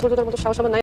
ধৈর্য ধরার মতো সাহস আমার নাই।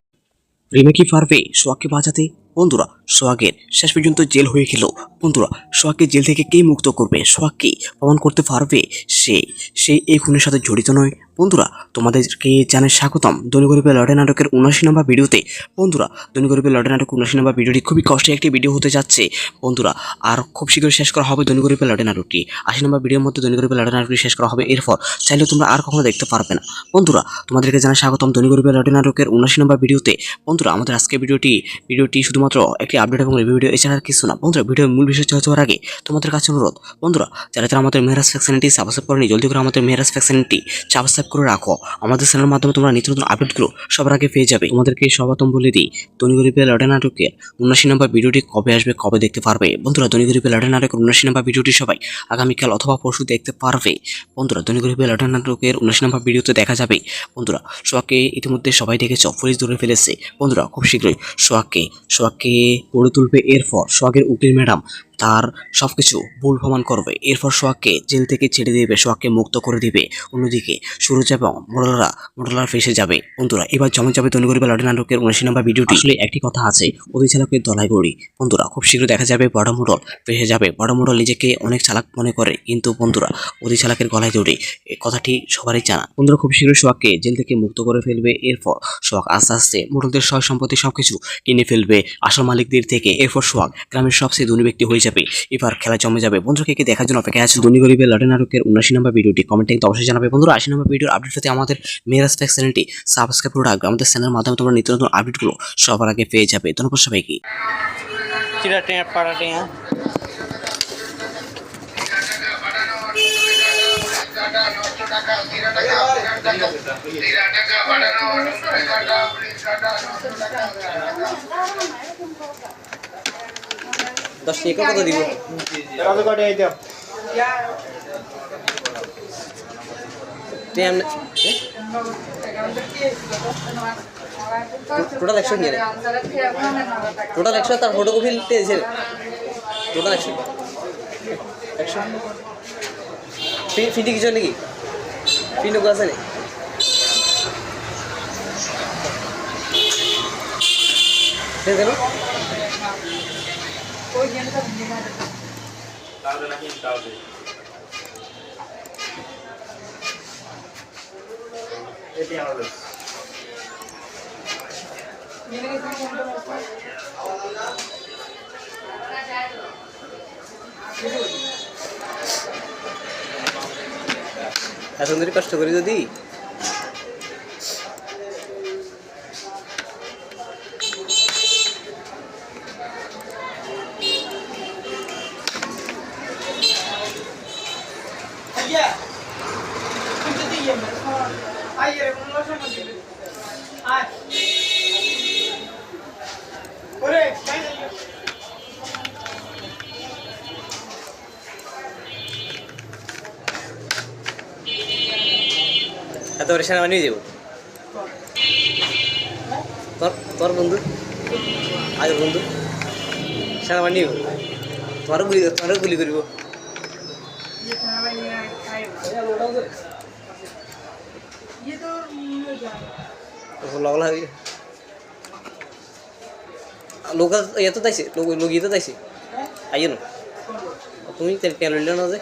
রিমা কি পারবে সোহাগকে বাঁচাতে? বন্ধুরা, সোহাগের শেষ পর্যন্ত জেল হয়ে গেল। বন্ধুরা, সোহাগকে জেল থেকে কে মুক্ত করবে? সোহাগকে প্রমাণ করতে পারবে সে সে এই খুনের সাথে জড়িত নয়? বন্ধুরা, তোমাদেরকে জানাই স্বাগতম ধনী গরিবের লড়াই নাটকের 79 নম্বর ভিডিওতে। বন্ধুরা, ধনী গরিবের লড়াই নাটক 79 নম্বর ভিডিওটি খুবই কষ্টের একটি ভিডিও হতে যাচ্ছে। বন্ধুরা, আর খুব শীঘ্রই শেষ করা হবে ধনী গরিবের লড়াই নাটকটি। 80 নম্বর ভিডিওর মধ্যে ধনী গরিবের লড়াই নাটকটি শেষ করা হবে। এরপর চাইলে তোমরা আর কখনো দেখতে পারবে না। বন্ধুরা, তোমাদেরকে জানাই স্বাগতম ধনী গরিবের লড়াই নাটকের 79 নম্বর ভিডিওতে। বন্ধুরা, আমাদের আজকের ভিডিওটি শুধুমাত্র একটি আপডেট এবং রিভিউ ভিডিও, এছাড়া আর কিছু না। বন্ধুরা, ভিডিওর মূল বিষয় যাওয়ার আগে তোমাদের কাছে অনুরোধ, বন্ধুরা যারা আমাদের মেহরাজ ফ্যাক্ট চ্যানেলটি সাবস্ক্রাইব করেনি, জলদি করে আমাদের মেহরাজ ফ্যাক্ট চ্যানেলটি সাবস্ক্রাইব করে রাখো। আমাদের চ্যানেলের মাধ্যমে তোমরা নিত্য নতুন আপডেটগুলো সবার আগে পেয়ে যাবে। তোমাদেরকে সর্বপ্রথম বলে দিই, ধনী গরিবের লড়াই নাটকের 79 নম্বর ভিডিওটি কবে আসবে, কবে দেখতে পারবে? বন্ধুরা, ধনী গরিবের লড়াই নাটকের 79 নম্বর ভিডিওটি সবাই আগামীকাল অথবা পরশু দেখতে পারবে। বন্ধুরা, ধনী গরিবের লড়াই নাটকের 79 নম্বর ভিডিওতে দেখা যাবে। বন্ধুরা, সোহাগকে ইতিমধ্যে সবাই দেখেছ, পুলিশ ধরে ফেলেছে। বন্ধুরা, খুব শীঘ্রই সোহাগকে গড়ে তুলবে। এরপর সোহাগের উকিল ম্যাডাম তার সবকিছু ভুল প্রমাণ করবে। এরপর সোহাগকে জেল থেকে ছেড়ে দেবে, সোহাগকে মুক্ত করে দিবে। অন্যদিকে সুরজ এবং মোডলার ফেসে যাবে। বন্ধুরা, এবার জমে যাবে ধনী গরিবের লড়াই নাটকের 79 নম্বর ভিডিওটি। আসলে একটি কথা আছে, অধিচালকের দলাই গড়ি। বন্ধুরা, খুব শীঘ্র দেখা যাবে বড় মোড়ল ফেসে যাবে। বড় মোড়ল নিজেকে অনেক চালাক মনে করে, কিন্তু বন্ধুরা অধিচালকের গলায় দড়ি, এই কথাটি সবারই জানা। বন্ধুরা, খুব শীঘ্রই সোহাগকে জেল থেকে মুক্ত করে ফেলবে। এরপর সোহাগ আস্তে আস্তে মোড়লদের সয় সম্পত্তি সবকিছু কিনে ফেলবে আসল মালিকদের থেকে। এরপর সোহাগ গ্রামের সবচেয়ে ধনী ব্যক্তি হয়ে যাবে। এবার খেলা জমে যাবে। বন্ধুকে কে দেখার জন্য অপেক্ষা আছে ধনী গরিবের লড়াই নাটকের 79 নম্বর ভিডিওটি কমেন্টে কিন্তু অবশ্যই জানাবে। বন্ধুরা, 80 নম্বর ভিডিওর আপডেট পেতে আমাদের মেহরাজ ফ্যাক্ট চ্যানেলটি সাবস্ক্রাইব করে রাখবে। আমাদের চ্যানেলের মাধ্যমে তোমরা নিত্য নতুন আপডেটগুলো সবার আগে পেয়ে যাবে। ধন্যবাদ সবাইকে। দশ টাকা কত দিব? টোটাল 100 নিয়ে টোটাল 100 তার ফটোকপি দিয়েছে। টোটাল 100 ফিটি কিছু নাকি? ফিনক আছে নাকি? দেখো এত ধরে কষ্ট করি যদি এত করে সেনাবাহিনী নিয়ে যাবো। তোর বন্ধু আগের বন্ধু সেনাবাহিনী নিব, তোমারও গুলি করব। লগলা লোক ইয়ে তো তাইছে, লোক ইয়ে তো তাইছে আইয়ে না তুমি কেন নিলে না যে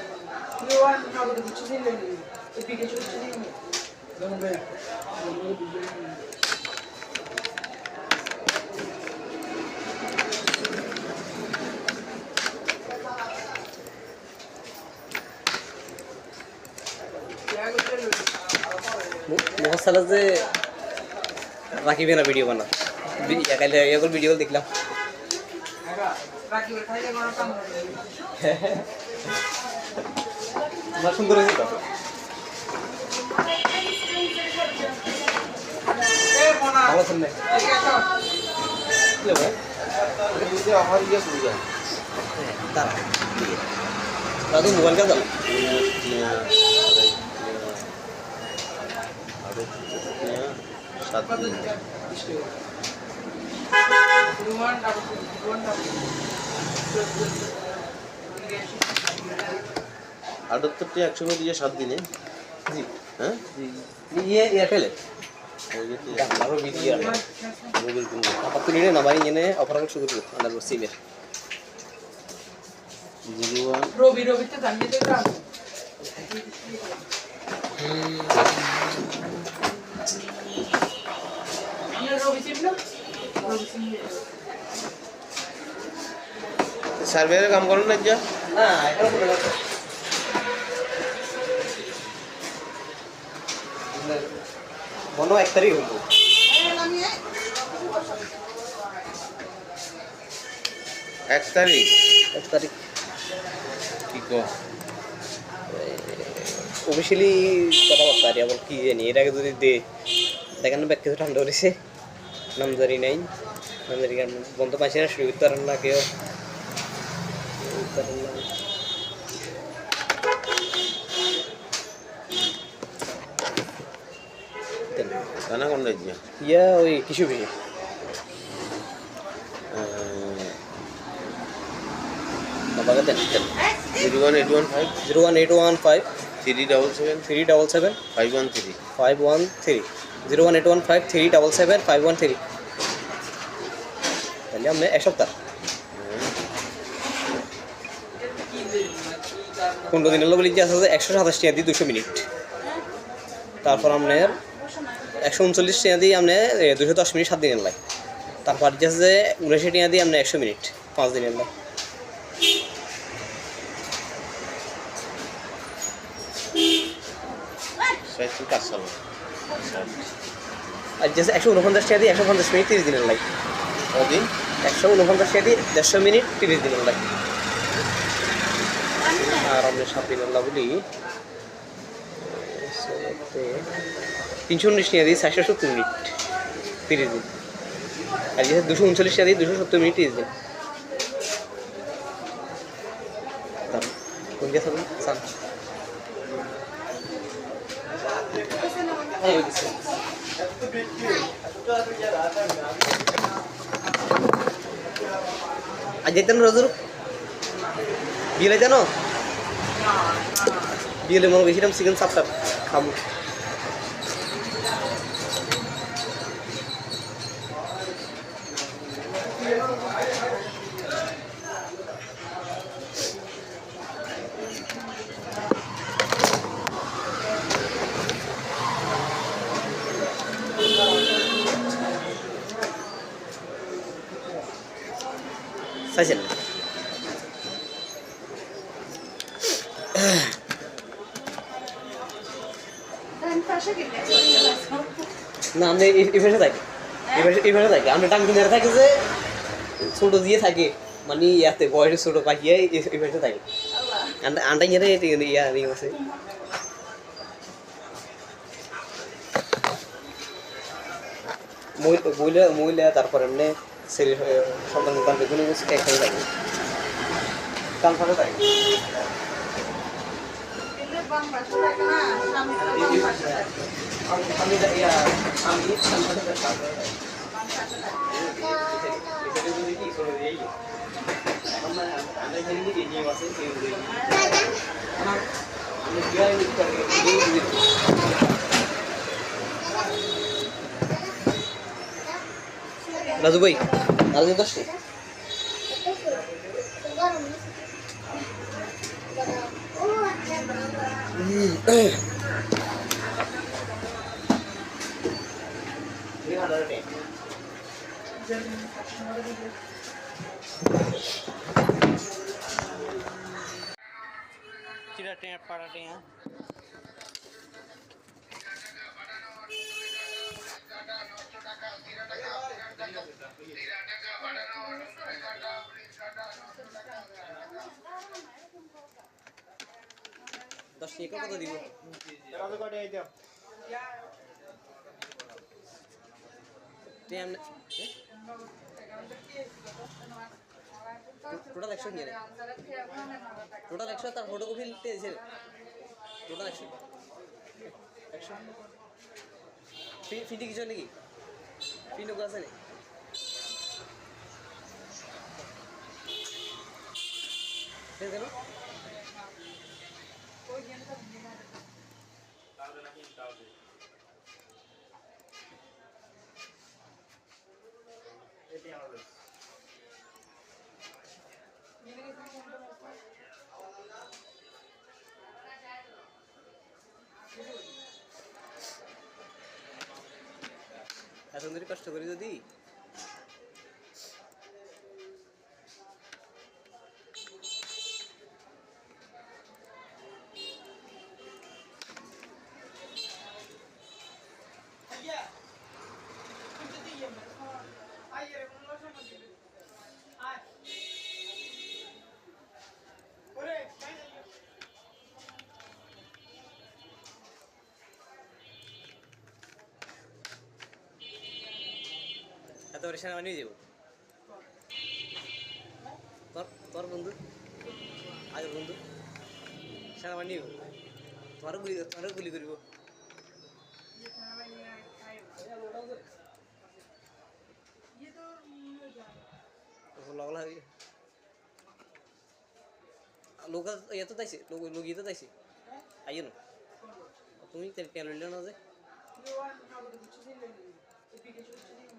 মহাসালা যে রাখিবে না ভিডিও বানা এগুলো ভিডিও দেখলাম। সুন্দর হয়েছে তো। ভালো শুনবে দাদু মোবাইল কা দাও আটাত্তরটি একসঙ্গে দিয়ে 7 দিনে। জি হ্যাঁ জি এয়ারটেলে Baru video. Mobil tunggu. Apa tuh ini namanya ini operator sudah tuh, anda harus simir. Robi itu kan itu kan. Ini Robi sim না? Robi sim. সার্ভের কাম করুন না যা না এটা বলে না মনো 1 তারিখ হলো 1 তারিখ 1 তারিখ কি কো অফিশিয়ালি কথাবার্তা আর আবার কি জানি এর আগে যদি দেখেন ব্যাগ কিছু ঠান্ডা হয়েছে নামজারি নাই নামজারি কারণ বন্ধ পাইছে না শুরু করতে পারেন না কেউ জানা কোন রাজ্য ইয়া ওই কিছু বেশি বাবা দেন 01815 01815 377 377 513 513 01815 377 513 তাহলে আমরা এক সপ্তাহ 15 দিনের লোক লিখে আছে 127 টাকা দিয়ে 200 মিনিট তারপর আপনার 139 টাকা দিয়ে আপনি 210 মিনিট 7 দিনের লাগে তারপর যে 79 টাকা দিয়ে আপনি 100 মিনিট 5 দিনের লাগে সাইকেল কাছাল আর যে 149 টাকা দিয়ে 150 মিনিট 30 দিনের লাগে কদিন 149 টাকা দিয়ে 150 মিনিট 30 দিনের লাগে আর আমরা 7 দিনের লাগে বলি 319 টাকা দিয়ে 470 মিনিট 30 দিন আর যে 239 টাকা দিয়ে 270 মিনিট 30 দিন কোন গেছে সান আজ যেতেন রোজুর বিয়েলে জানো বিয়েলে মনে গেছিলাম চিকেন চাপটা খাবো চাইছেন না আমি এই ভাষা থাকি এই ভাষা থাকি আমরা টাঙ্কি মেরে থাকি যে ছোট দিয়ে থাকে মানে ইয়াতে বয়সে ছোট পাখিয়ে এই ভাষা থাকি আন্ডা ইয়ে ইয়া রিং আছে মহিলা তারপর এমনি ছেলে সন্তান সন্তান বেগুনি একসাথে থাকে কান ফাঁকা থাকে আমি রাজু ভাই রাজু দশ পাড়াটে হ্যাঁ দশ টাকা কত দিব টোটাল 100 নিয়ে টোটাল 100 তার ফটোকপি দিয়েছে টোটাল 100 ফিটি কিছু নাকি ফিনো আছে নাকি কেন Ini kita mau এত ধরে কষ্ট করি যদি Aja. Kita diam. Ayo, kamu sama dia. Ay. Ore, main ayo. এত করে সেনাবাহিনী যাবো তোর তোর বন্ধু আগের বন্ধু সেনাবাহিনী তোমারও গুলি করিব Ye sama ini ayo. Ye to mune jaa. লগলা লোক ইয়ে তো তাইছে লোক ইয়ে তো তাইছে আইয়ে না তুমি তেল লইলে না যে Yo an hago de mucho sin leer. Epique mucho sin leer.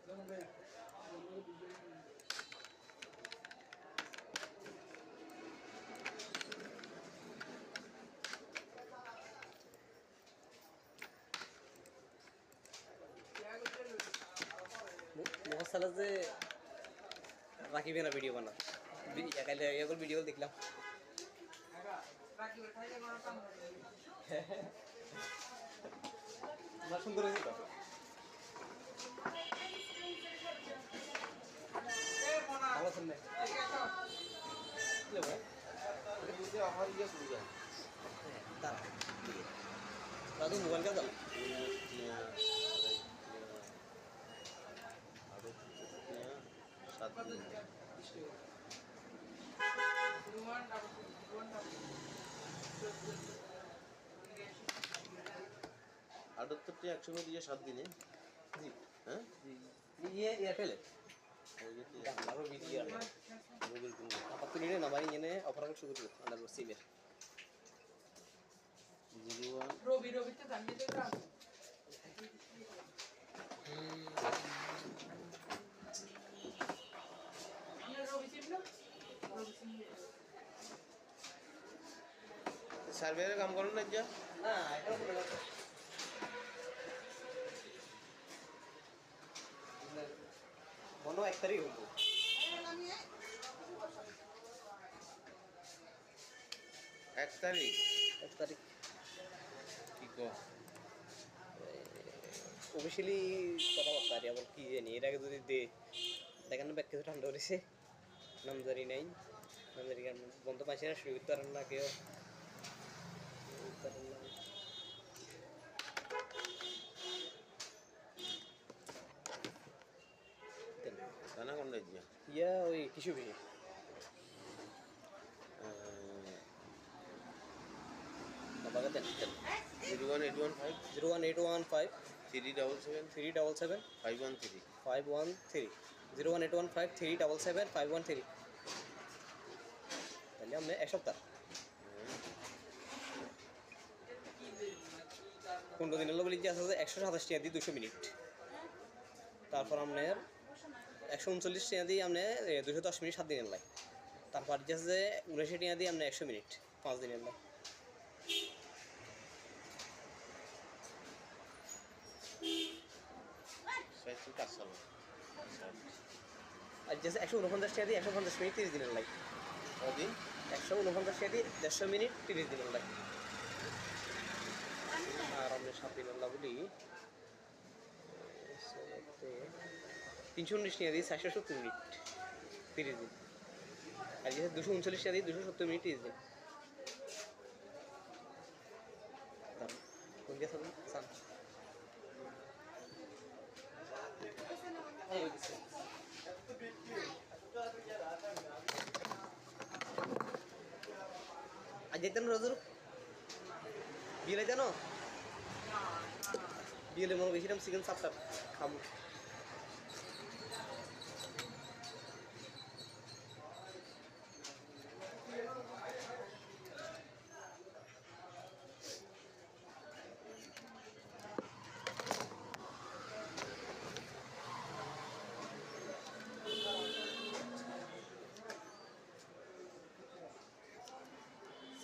Vamos a ver. মহাসালা যে রাখিবে না ভিডিও বানা কালে এগুলো ভিডিও দেখলাম Raki berkali dengan orang kamu. না সুন্দর হয়েছে তো Eh, mana? ভালো শুনলে Ini apa? বুঝে আমার ইয়ে বুঝে তারা দাদু মোবাইল কা দাও আরো 7 দিন Duluan dapat. আটাত্তরটি একসঙ্গে দিয়ে 7 দিনে জি হ্যাঁ ইয়ে এয়ারটেল ওই যে কি আরো ভিডিও মোবাইল কিনবো apa tuh ini namanya ini operan syukur tuh ada bersih 01 Robi itu kan dia tuh kan. Ini Robi sih belum? Robi sih. সার্ভেয়ারে কাম করুন না যা nah itu বনো 1 তারিখ হলো 1 তারিখ 1 তারিখ কি কো অফিসিয়ালি কথাবার্তা আর আবার কি জানি এর আগে যদি দেখেন না ব্যাগ কিছু ঠান্ডা করেছে নামজারি নাই নামজারি বন্ধ পাইছে না শুরু করতে পারেন না কেউ জানা কোন রাজ্য ইয়া ওই কিছু বেশি বাবাকে দেন 01815 01815 377 377 513 513 01815 377 513 তাহলে আমরা এক সপ্তাহ 15 দিনের লোক লিখে আছে 127 টাকা দিয়ে 200 মিনিট তারপর আপনার 139 টাকা দিয়ে আপনি 210 মিনিট 7 দিনের লাই তারপর যে 79 টাকা দিয়ে আপনি 100 মিনিট 5 দিনের লাই সাইকেল কাজ চালানো আর যে 149 টাকা দিয়ে 150 মিনিট 30 দিনের লাই কদিন 149 টাকা দিয়ে 150 মিনিট 30 দিনের লাই আর আমরা 7 দিনের লাই বলি 319 টাকা দিয়ে 470 মিনিট 30 দিন আর যে 239 টাকা দিয়ে 270 মিনিট 30 দিন কোন গেছে সান আজ যেতেন রোজর বিয়েলে জানো বিয়েলে মনে গেছিলাম চিকেন চাপটা খাবো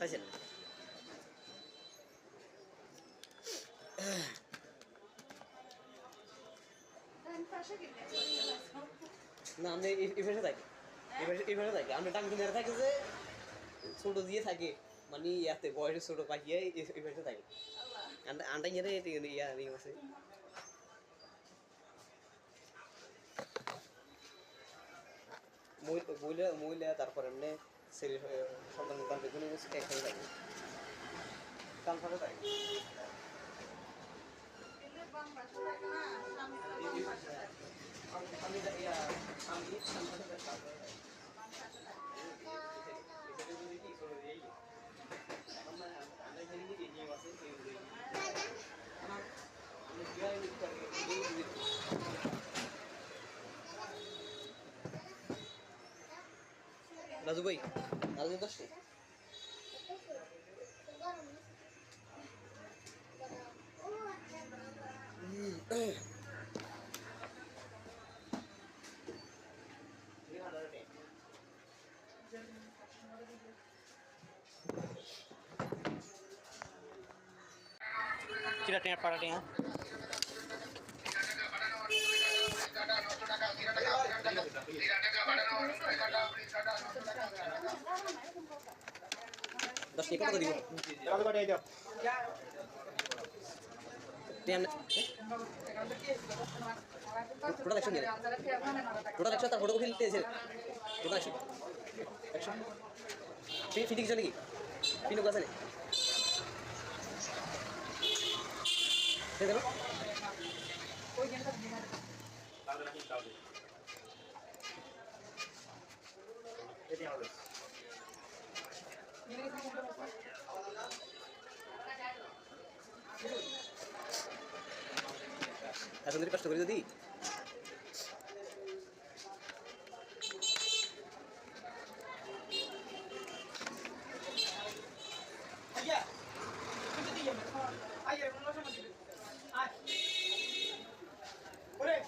চাইছেন না আমি এই ভাষা থাকি এই ভাষা থাকি আমি টাঙ্কি মেরে থাকি যে ছোট দিয়ে থাকে মানে ইয়াতে বয়সে ছোট পাখিয়ে এই ভাষা থাকি আন্ডা ইয়ে ইয়া আছে মহিলা তারপরে এমনি ছেলে সন্তান সন্তান বেগুনি একসাথে থাকে কান ফাঁকা থাকে রাজু ভাই রাজু দশ Kita tengok para tengok. Dos ni kau দিব? Kalau kau ada Total action dia. Total action tak photo film dia. Total action. Action. Fitting lagi. Pinu kau sana. Tengok. Aku sendiri kasta kori tadi. Ayah, kita diam. Ayah, mana sama dia? Ah, boleh.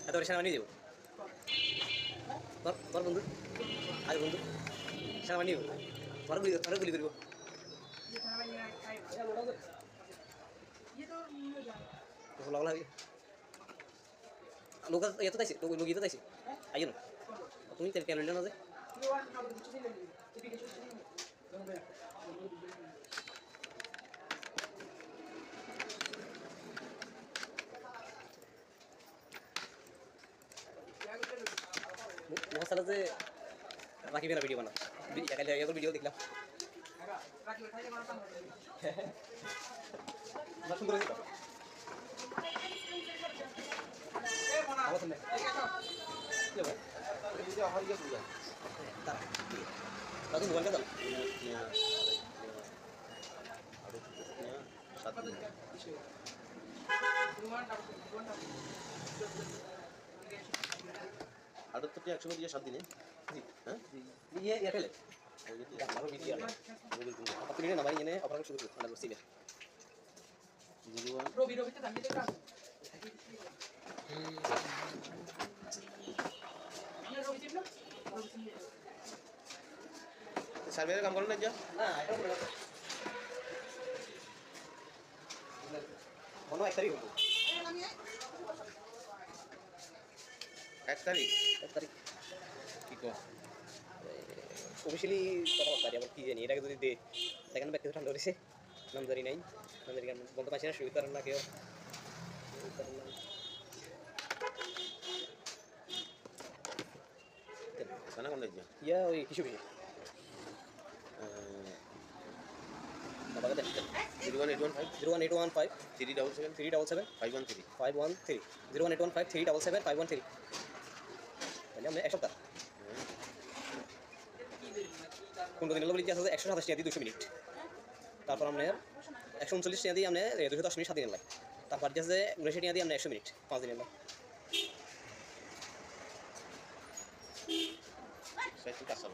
Atau rencana mana dia? Baru buntu. Ada buntu. Rencana mana dia? Baru beli beri. ये तो मुझे जाना तो लगला है लोग ये तो ताइसे लोग ये तो ताइसे आइए ना तुम ही तेरे कैलेंडर ना दे ये वाला ना कुछ नहीं लेंगे ये भी कुछ नहीं है बहुत सारा से राखी मेरा वीडियो बना ये तो वीडियो देख ला राखी बैठाइए हमारा काम बहुत सुंदर है ए मोना बहुत सुंदर ले भाई video hari ke sudah. tar langsung bukan kata Ada cukupnya satu. Ada tuh yang cuma dia 7 दिन है. Hah? ये पहले Oh gitu ya ya. baru video Mobil tunggu. apa ini namanya ini operasi sudah ada bersih ya Jadi gua Robi itu tadi dekat. Ini Robi sini belum? Robi sini. survey काम करो ना जा. nah itu benar mana एक तारीख এক তারিখ एक तारीख কি কো অফিসিয়ালি কথাবার্তা আবার কি জানি এটাকে যদি দেখেন ব্যক্তি ঠান্ডা করেছে নামজারি নাই নামজারি কেন বলতে পারছি না সুবিধার না কেউ sana কোন যা. ইয়া ওই কিছু কিছু বাবা দেখ 01815 01815 377 377 513 513 01815 377 513 তাহলে আমরা এক সপ্তাহ 15 দিন বলি যে আছে 127 টাকা দিয়ে 200 মিনিট তারপর আমরা 139 টাকা দিয়ে আমরা 210 মিনিট 7 দিন লাগে তারপর যে আছে 19 টাকা দিয়ে আমরা 100 মিনিট 5 দিন লাগে saya itu kasar.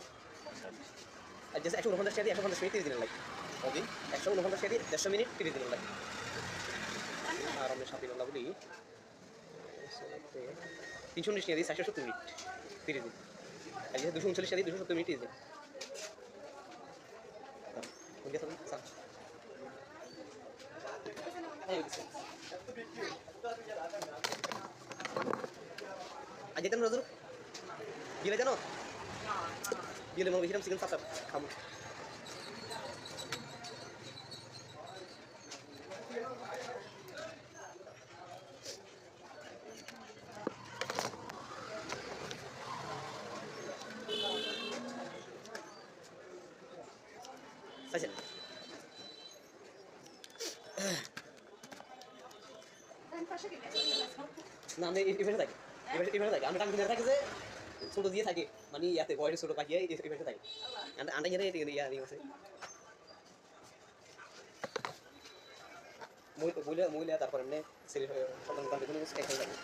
আর যে 149 টাকা দিয়ে 150 মিনিট 30 দিন লাগে Tadi 149 টাকা দিয়ে 150 মিনিট 30 দিন লাগে আর আমরা 7 দিন লাগে বলি 319 টাকা দিয়ে 470 মিনিট 30 দিন। আর যে 239 টাকা দিয়ে 270 মিনিট দিন। কোন গেছে স্যার? আজ যেতাম নজর গেলে জানো গেলে মনে গেছিলাম চিকেন চাপটা খাবো। আচ্ছা না আমি ইভেন্টে থাকি ইভেন্টে থাকি আমরা টাঙ্গি থাকি যে ছোট দিয়ে থাকি মানে ইয়াতে বয়সে ছোট পাখি ইভেন্টে থাকি আন্ডা গিয়ে ইয়া আছে মহিলা তারপর এমনি ছেলে সন্তান কাল দেখুন খেয়ে যাবে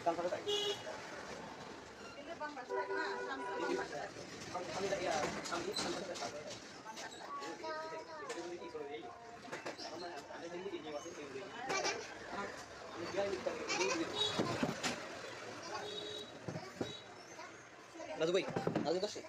কাল ফাঁকা থাকি আমি যাই আমি রাজু ভাই রাজু দর্শক